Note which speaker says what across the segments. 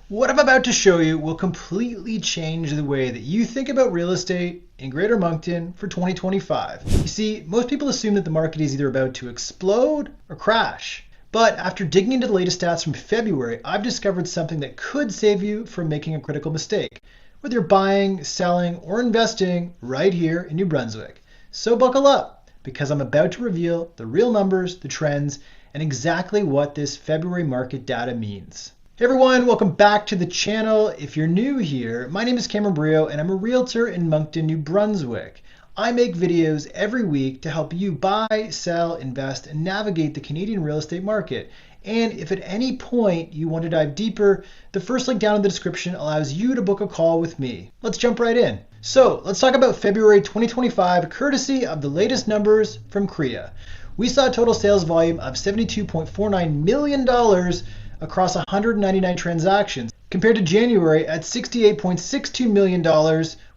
Speaker 1: What I'm about to show you will completely change the way that you think about real estate in Greater Moncton for 2025. You see, most people assume that the market is either about to explode or crash. But after digging into the latest stats from February, I've discovered something that could save you from making a critical mistake, whether you're buying, selling, or investing right here in New Brunswick. So buckle up, because I'm about to reveal the real numbers, the trends, and exactly what this February market data means. Hey everyone, welcome back to the channel. If you're new here, my name is Cameron Brioux and I'm a realtor in Moncton, New Brunswick. I make videos every week to help you buy, sell, invest, and navigate the Canadian real estate market. And if at any point you want to dive deeper, the first link down in the description allows you to book a call with me. Let's jump right in. So let's talk about February 2025, courtesy of the latest numbers from CREA. We saw a total sales volume of $72.49 million across 199 transactions, compared to January at $68.62 million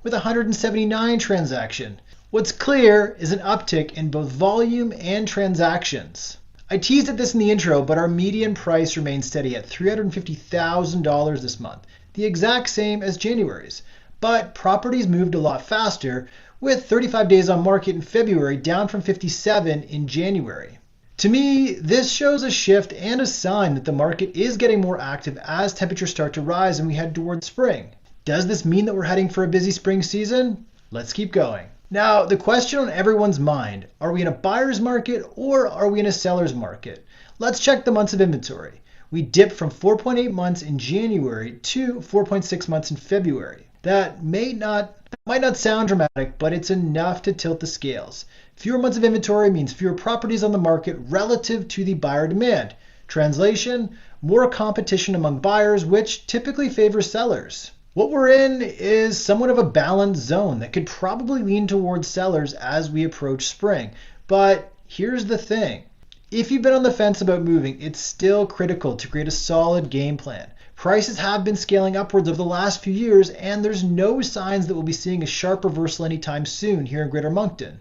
Speaker 1: with 179 transactions. What's clear is an uptick in both volume and transactions. I teased at this in the intro, but our median price remains steady at $350,000 this month, the exact same as January's. But properties moved a lot faster, with 35 days on market in February down from 57 in January. To me, this shows a shift and a sign that the market is getting more active as temperatures start to rise and we head towards spring. Does this mean that we're heading for a busy spring season? Let's keep going. Now, the question on everyone's mind, are we in a buyer's market or are we in a seller's market? Let's check the months of inventory. We dipped from 4.8 months in January to 4.6 months in February. That might not sound dramatic, but it's enough to tilt the scales. Fewer months of inventory means fewer properties on the market relative to the buyer demand. Translation, more competition among buyers, which typically favors sellers. What we're in is somewhat of a balanced zone that could probably lean towards sellers as we approach spring. But here's the thing. If you've been on the fence about moving, it's still critical to create a solid game plan. Prices have been scaling upwards over the last few years, and there's no signs that we'll be seeing a sharp reversal anytime soon here in Greater Moncton.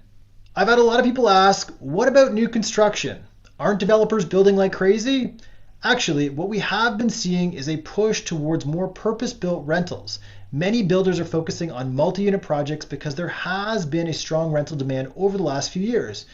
Speaker 1: I've had a lot of people ask, what about new construction? Aren't developers building like crazy? Actually, what we have been seeing is a push towards more purpose-built rentals. Many builders are focusing on multi-unit projects because there has been a strong rental demand over the last few years,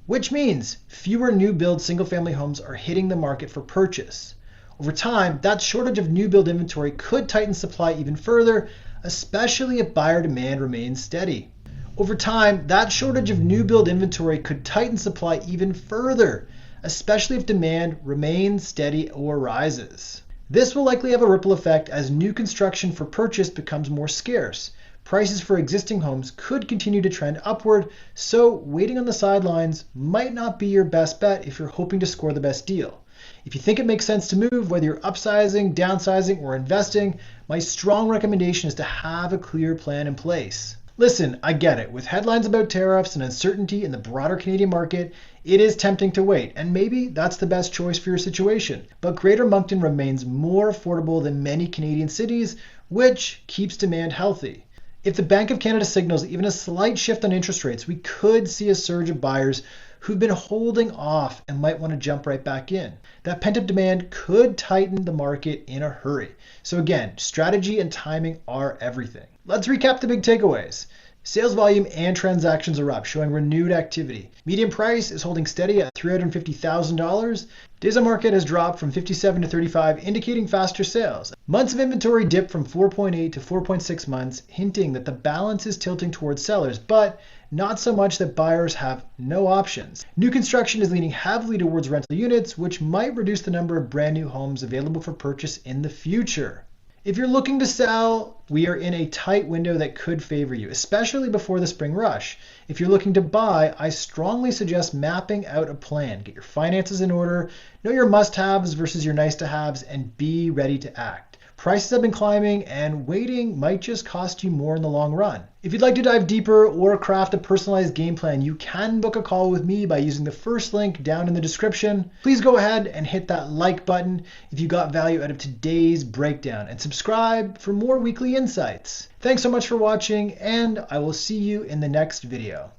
Speaker 1: which means fewer new build single-family homes are hitting the market for purchase. Over time, that shortage of new build inventory could tighten supply even further, especially if buyer demand remains steady. Over time, that shortage of new build inventory could tighten supply even further, especially if demand remains steady or rises. This will likely have a ripple effect as new construction for purchase becomes more scarce. Prices for existing homes could continue to trend upward, so waiting on the sidelines might not be your best bet if you're hoping to score the best deal. If you think it makes sense to move, whether you're upsizing, downsizing, or investing, my strong recommendation is to have a clear plan in place. Listen, I get it. With headlines about tariffs and uncertainty in the broader Canadian market, it is tempting to wait, and maybe that's the best choice for your situation. But Greater Moncton remains more affordable than many Canadian cities, which keeps demand healthy. If the Bank of Canada signals even a slight shift on interest rates, we could see a surge of buyers who've been holding off and might want to jump right back in. That pent-up demand could tighten the market in a hurry. So again, strategy and timing are everything. Let's recap the big takeaways. Sales volume and transactions are up, showing renewed activity. Median price is holding steady at $350,000. Days on market has dropped from 57 to 35, indicating faster sales. Months of inventory dipped from 4.8 to 4.6 months, hinting that the balance is tilting towards sellers, but not so much that buyers have no options. New construction is leaning heavily towards rental units, which might reduce the number of brand new homes available for purchase in the future. If you're looking to sell, we are in a tight window that could favor you, especially before the spring rush. If you're looking to buy, I strongly suggest mapping out a plan. Get your finances in order, know your must-haves versus your nice-to-haves, and be ready to act. Prices have been climbing, and waiting might just cost you more in the long run. If you'd like to dive deeper or craft a personalized game plan, you can book a call with me by using the first link down in the description. Please go ahead and hit that like button if you got value out of today's breakdown, and subscribe for more weekly insights. Thanks so much for watching, and I will see you in the next video.